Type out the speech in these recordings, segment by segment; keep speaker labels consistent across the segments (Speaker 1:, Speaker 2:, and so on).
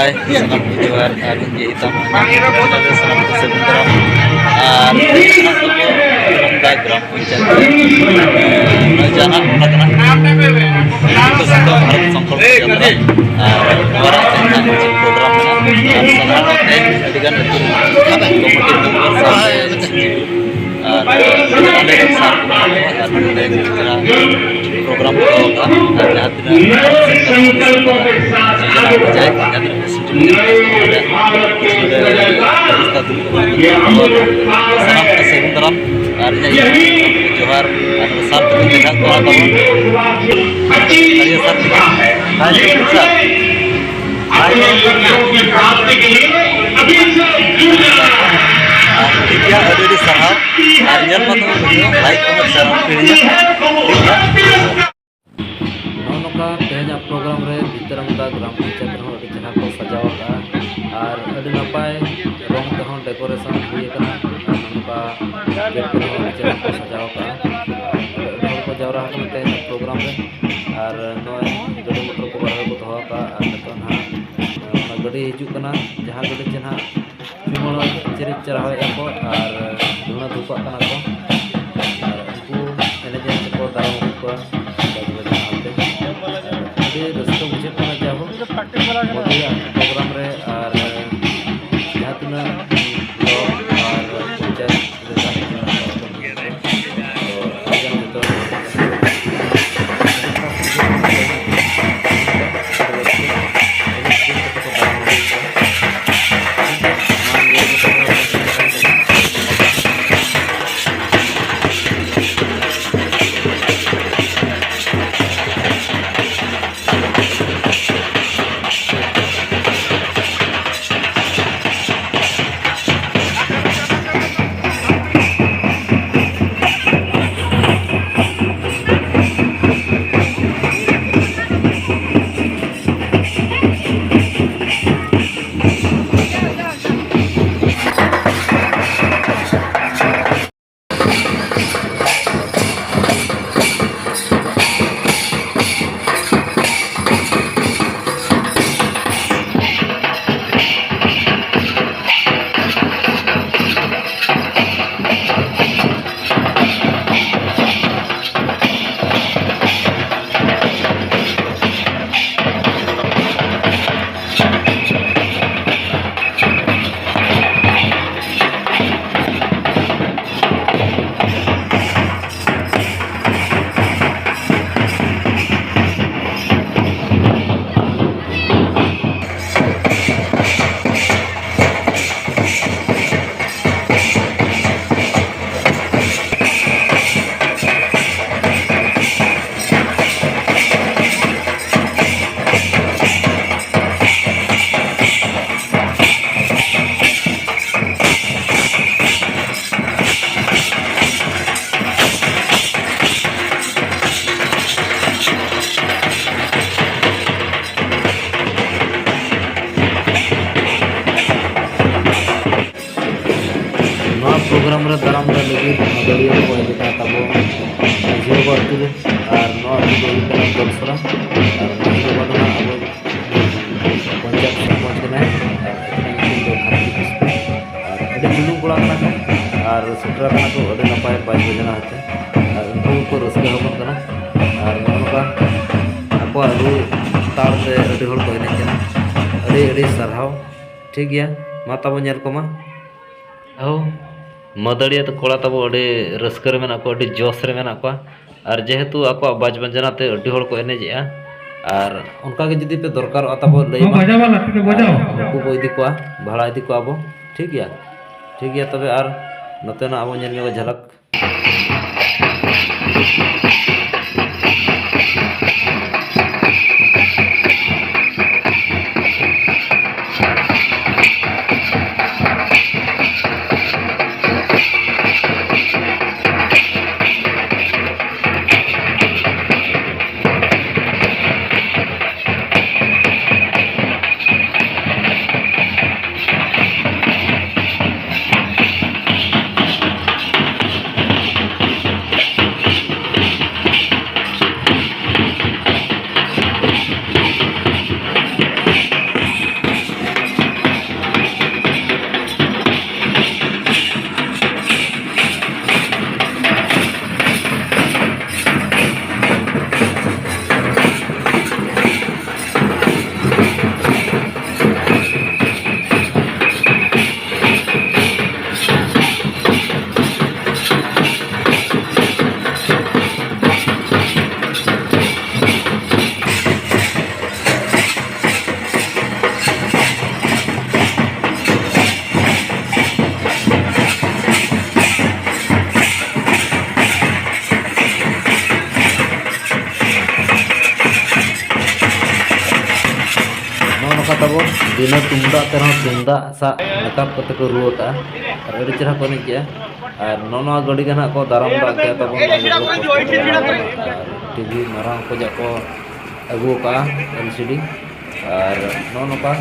Speaker 1: Hai, selamat berjuang hari hitam. Ada selamat sebentar. Senang tuh dalam diagram pencet. Jangan Bikosita Bharat Sankalpa Yatra. Orang tentang program sekarang dengan komite member sampai program Johar besar tidak kuat dia ada di sahab harian matang like comment share
Speaker 2: नौका तेहजा programme रे भितरमदा ग्राम पंचायत हो जहां को सजावा और अडी नपाय रंग तहन डेकोरेशन हुई कना नौका गेट को जहां को सजावा को जावरा हकते प्रोग्राम रे और नय गडी मोटर को बाहर को दोहा का और नतन हा गडी हिजु कना जहां गडी जहां चुमण चरित चरा होय को और धुना धुपा कना को और उनको एने जे को दाम को रस्ते मुझे पता जाओ प्रोग्राम रे और यहाँ तुना और पंचायत प्रोग्राम रे दाराम दा लगी मगड़िया को देखा तबो जीरो बर्ती और नो अभी को दलसरा और जीरो बडना अब पंचायत सरपंच के ना और एडी बिल्डिंग कोला ना और सेटरा kana को अडी नपाय बाज बजना हते और उनको को रसका होबन कना और नोका आपो रु तार से अडी होल को ने जना अडी अडी सरहाव ठीक गया माता बनेर को मा आओ मदड़िया तो कोड़ा तब अड़ी रस्कर में को अड़ी जोश रे में को और जेहेतु आको बाज बंजना ते अड़ी होड़ को एनेजेआ और उनका के जदी पे दरकार तब लई को इदी को भाड़ा इदी को आबो ठीक गया तबे और नतेना आबो नेल में झलक बिना तुमदा तेरह तुमदा सा नकाब कते को रुआ का और अड़ी चेहरा को एनज गया और नोना गाड़ी के ना को दाराम दा के तबन टीवी मारा को जाको अगू का एलसीडी और नोनो का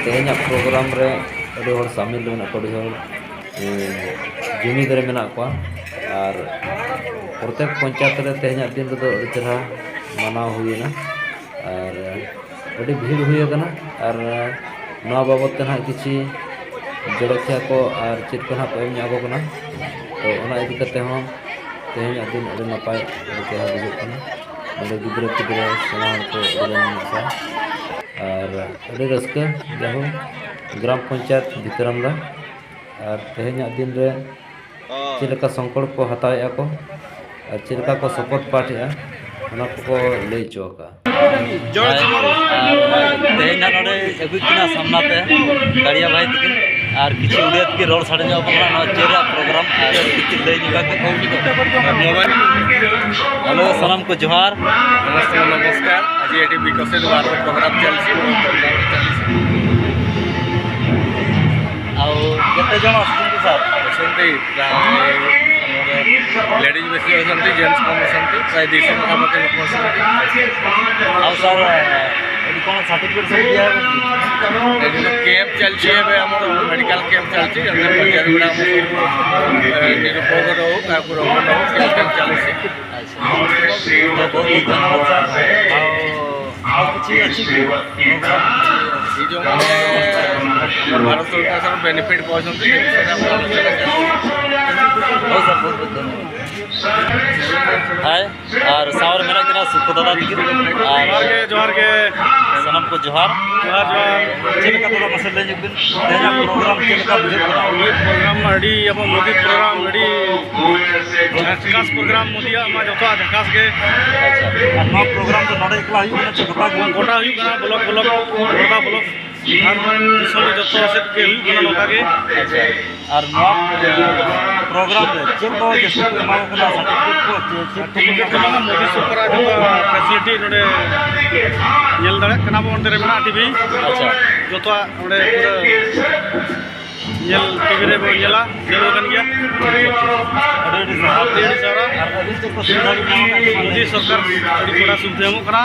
Speaker 2: तेहना प्रोग्राम रे अड़ी हर शामिल मेना को जुमी दरे मेना को और प्रत्येक पंचायत रे तेहना दिन रे अड़ी चेहरा मानाव हुईना और अड़ी भीड़ हुई कना और नवा बाबत ते ना किछि जड़खिया को और चेत को ना एम जागो कना तो ओना इदि कते हो तेहना दिन अड़ी नपाय चेहरा बुझुग कना अड़ी गिद्रा पिद्रा सेना को अड़ी और अड़ी रस्के जाहो ग्राम पंचायत भितरमदा और तेहना दिन रे चिलका संकल्प को हताया को और चिलका को शपथ पाठया ओना को लई चोका
Speaker 1: तेहना नोडे अगुकिना सामनाते गाड़िया भाई तकिन और किसी उड़ियत की रोड साड़े जाओ बना चेरा प्रोग्राम और किसी ले निका के मोबाइल हेलो सलाम को जोहार
Speaker 3: नमस्ते नमस्कार आज ये बिकसित भारत प्रोग्राम चलछि
Speaker 1: आउ केते जण असुंती सर
Speaker 3: असंती लेडीज बेसी असंती जेंट्स कम असंती प्राय 200 पाखापाखि लोक असंती
Speaker 1: आउ सर एडी कोन सर्टिफिकेट सब दिया
Speaker 3: एडी कैंप चलछि एबे हमर मेडिकल कैंप चलछि अंदर पंचायत गुडा हम निरुपयोग रहो काकुर रहो कैंप चलछि
Speaker 1: अच्छा बहुत धन्यवाद सर आउ कुछ अच्छी प्रोग्राम
Speaker 3: ये जो भारत सरकार सर बेनिफिट पहुंचते हैं
Speaker 1: बहुत सर बहुत धन्यवाद हाय और सावर मेरा किना सुख दादा दिखी
Speaker 3: जोहार के
Speaker 1: सनम को जोहार चेलका तोरा मसले जुबिन तेरा प्रोग्राम चेलका बुझे
Speaker 3: प्रोग्राम अडी अब मोदी प्रोग्राम अडी झकास प्रोग्राम मोदी मा जतो झकास के
Speaker 1: अच्छा और नौ प्रोग्राम तो नडे एकला हुई ना
Speaker 3: गोटा हुई ना ब्लॉक गोटा ब्लॉक हर दिसले जतो से के हुई ना लोका के
Speaker 1: अच्छा और नौ प्रोग्राम रे चेको जस्तो मा को सर्टिफिकेट को
Speaker 3: सर्टिफिकेट को मोदी सरकार जतो फैसिलिटी नडे नेल दरे कना बोन रे मेना टीवी
Speaker 1: अच्छा
Speaker 3: जतो नडे पूरा नेल टीवी रे बोला जेलो कन गया अडी सारा
Speaker 1: अभी तो सुविधा भी ना
Speaker 3: मोदी सरकार अडी थोड़ा सुविधा हम करा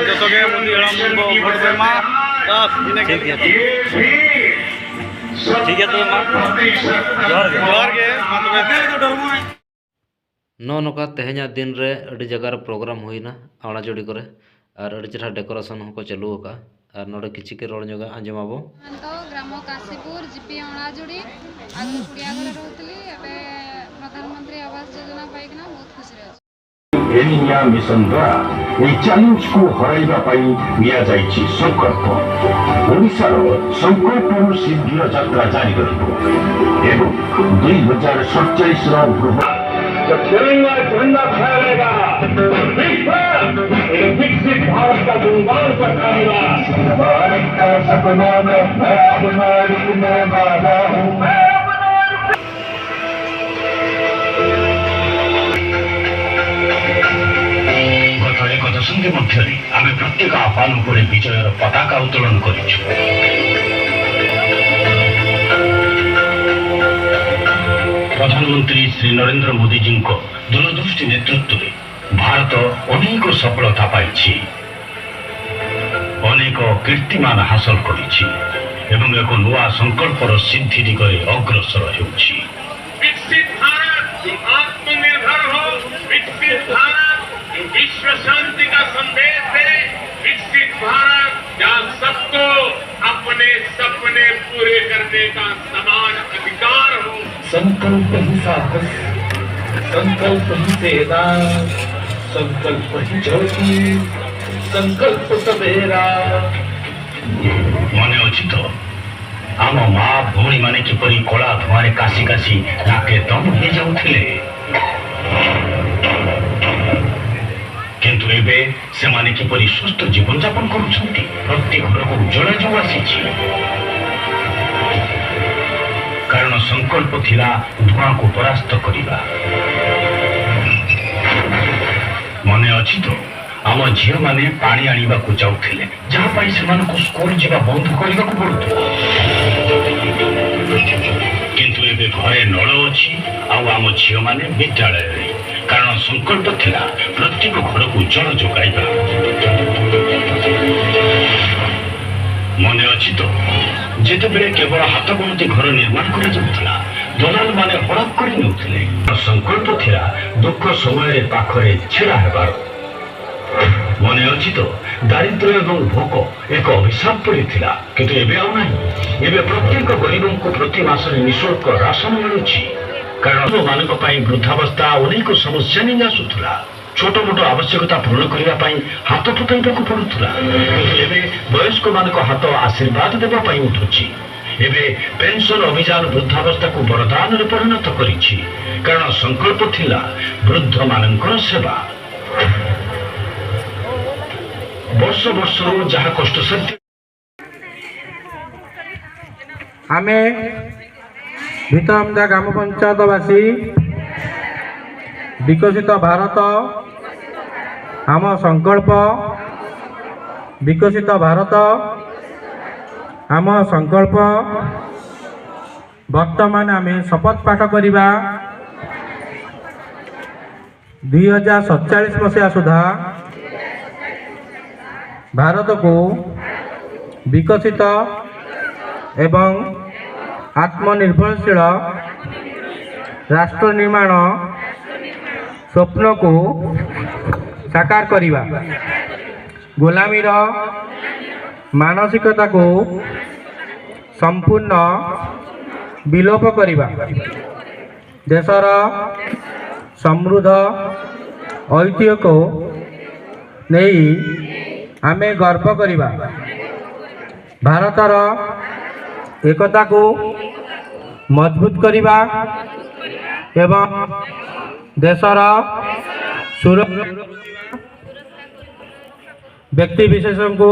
Speaker 3: जतो के मोदी हड़ाम को वोट दे मा
Speaker 1: ठीक है तो मां
Speaker 3: जोहार के मतलब
Speaker 2: नो नोका तेहना दिन रे अड़ी जगह प्रोग्राम हुईना आवड़ा जोड़ी करे और अड़ी चेहरा डेकोरेशन को चालू होका और नोडे किछि के रोड जगह आंजमाबो
Speaker 4: तो ग्राम काशीपुर जीपी अणा जोड़ी आगु कुड़िया घरे रहतली एबे प्रधानमंत्री आवास योजना पाइकना बहुत खुशी रह
Speaker 5: एनिया मिशन द्वारा এই চ্যালেঞ্জ को हराइबा पाई निया जाइछि संकल्प ओडिशार संकल्पर सिद्धिर यात्रा जारी करिबो एवं 2047 रो जब तिरंगा झंडा फहरेगा विश्व एक विकसित भारत का गुणगान करता भारत का सपना मैं अपना रुकने वाला हूँ एक दशंधि मध्य आम प्रत्येक आह्वान पर विजयर पताका उत्तोलन करिछु प्रधानमंत्री श्री नरेंद्र मोदी जी को दूरदृष्टि नेतृत्व में भारत अनेक सफलता पाई अनेक कीर्तिमान हासिल करिछि एवं एक नुआ संकल्पर सिद्धि दिगरे अग्रसर होउछि
Speaker 6: विकसित भारत आत्मनिर्भर हो विकसित भारत विश्व शांति का संदेश है विकसित भारत जहाँ सबको अपने सपने पूरे करने का समान अधिकार हो
Speaker 5: संकल्प ही साहस संकल्प ही सेना संकल्प ही ज्योति संकल्प सवेरा मन अच्छी तो आम माँ भौणी माने किपरि कला धुआं काशी काशी नाके दम हो जाउथिले किंतु एबे से माने किपरि सुस्थ जीवन यापन करुछंती प्रत्येक घर को उज्जवल जो आसीछि कारण संकल्प थिला धुआं को परास्त करिबा मने अछि तो ଆମ ଝିଅମାନେ ପାଣି ଆଣିବାକୁ ଯାଉଥିଲେ, ଯାହା ପାଇଁ ସେମାନଙ୍କୁ ସ୍କୁଲ ଯିବା ବନ୍ଦ କରିବାକୁ ପଡୁଥିଲା। କିନ୍ତୁ ଏବେ ଘରେ ନଳ ଅଛି ଆଉ ଆମ ଝିଅମାନେ ବିଦ୍ୟାଳୟରେ, କାରଣ ସଂକଳ୍ପ ଥିଲା ପ୍ରତ୍ୟେକ ଘରକୁ ଜଳ ଯୋଗାଇବା। ମନେ ଅଛି ତ, ଯେତେବେଳେ କେବଳ ହାତ ଗଣତି ଘର ନିର୍ମାଣ କରାଯାଉଥିଲା, ଦଲାଲ ମାନେ ହଡପ କରି ନେଉଥିଲେ। ସଂକଳ୍ପ ଥିଲା ଦୁଃଖ ସମୟରେ ପାଖରେ ଛିଡା ହେବାର। ମନେ ଅଛି ତ, ଦାରିଦ୍ର୍ୟ ଏବଂ ଭୋକ ଏକ ଅଭିଶାପ ପଡ଼ିଥିଲା, କିନ୍ତୁ ଏବେ ଆଉ ନାହିଁ। ଏବେ ପ୍ରତ୍ୟେକ ଗରିବଙ୍କୁ ପ୍ରତି ମାସରେ ନିଃଶୁଳ୍କ ରାସନ ମିଳୁଛି, କାରଣ ମାନଙ୍କ ପାଇଁ ବୃଦ୍ଧାବସ୍ଥା ଅନେକ ସମସ୍ୟା ନେଇ ଆସୁଥିଲା। ଛୋଟ ମୋଟ ଆବଶ୍ୟକତା ପୂରଣ କରିବା ପାଇଁ ହାତ ପତାଇବାକୁ ପଡୁଥିଲା, କିନ୍ତୁ ଏବେ ବୟସ୍କ ମାନଙ୍କ ହାତ ଆଶୀର୍ବାଦ ଦେବା ପାଇଁ ଉଠୁଛି। ଏବେ ପେନସନ ଅଭିଯାନ ବୃଦ୍ଧାବସ୍ଥାକୁ ବରଦାନରେ ପରିଣତ କରିଛି, କାରଣ ସଂକଳ୍ପ ଥିଲା ବୃଦ୍ଧ ମାନଙ୍କର ସେବା। ବର୍ଷ ବର୍ଷରୁ ଯାହା କଷ୍ଟସାଧ୍ୟ
Speaker 7: ଆମେ ଭିତରମଦା ଗ୍ରାମ ପଞ୍ଚାୟତବାସୀ ବିକଶିତ ଭାରତ ଆମ ସଂକଳ୍ପ, ବିକଶିତ ଭାରତ ଆମ ସଂକଳ୍ପ। ବର୍ତ୍ତମାନ ଆମେ ଶପଥ ପାଠ କରିବା 2047 ମସିହା ସୁଦ୍ଧା ଭାରତକୁ ବିକଶିତ ଏବଂ ଆତ୍ମନିର୍ଭରଶୀଳ ରାଷ୍ଟ୍ର ନିର୍ମାଣ ସ୍ୱପ୍ନକୁ ସାକାର କରିବା। ଗୋଲାମୀର ମାନସିକତାକୁ ସମ୍ପୂର୍ଣ୍ଣ ବିଲୋପ କରିବା। ଦେଶର ସମୃଦ୍ଧ ଐତିହ୍ୟକୁ ନେଇ ଆମେ ଗର୍ବ କରିବା। ଭାରତର ଏକତାକୁ ମଜବୁତ କରିବା ଏବଂ ଦେଶର ବ୍ୟକ୍ତିବିଶେଷଙ୍କୁ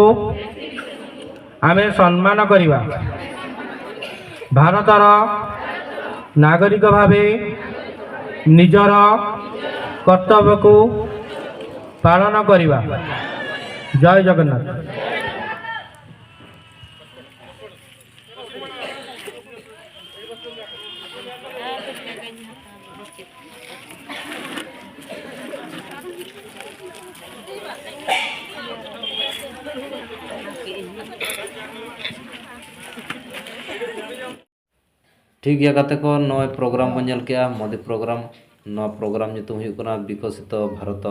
Speaker 7: ଆମେ ସମ୍ମାନ କରିବା। ଭାରତର ନାଗରିକ ଭାବେ ନିଜର କର୍ତ୍ତବ୍ୟକୁ ପାଳନ କରିବା। ଜୟ ଜଗନ୍ନାଥ।
Speaker 2: ठीक गया कते को नए प्रोग्राम को नेल किया मोदी प्रोग्राम नवा प्रोग्राम जो हुई कना विकसित भारत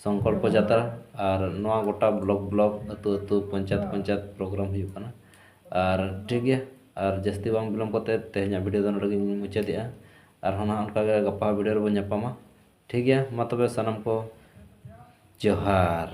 Speaker 2: संकल्प यात्रा और नवा गोटा ब्लॉक अतु अतु पंचायत प्रोग्राम हुई कना और ठीक गया और जस्ती बांग बिलम कते तेहना वीडियो दन रगी मुचा दिया और हना उनका गप्पा वीडियो रे बन ठीक गया मा तबे सनम को जोहार।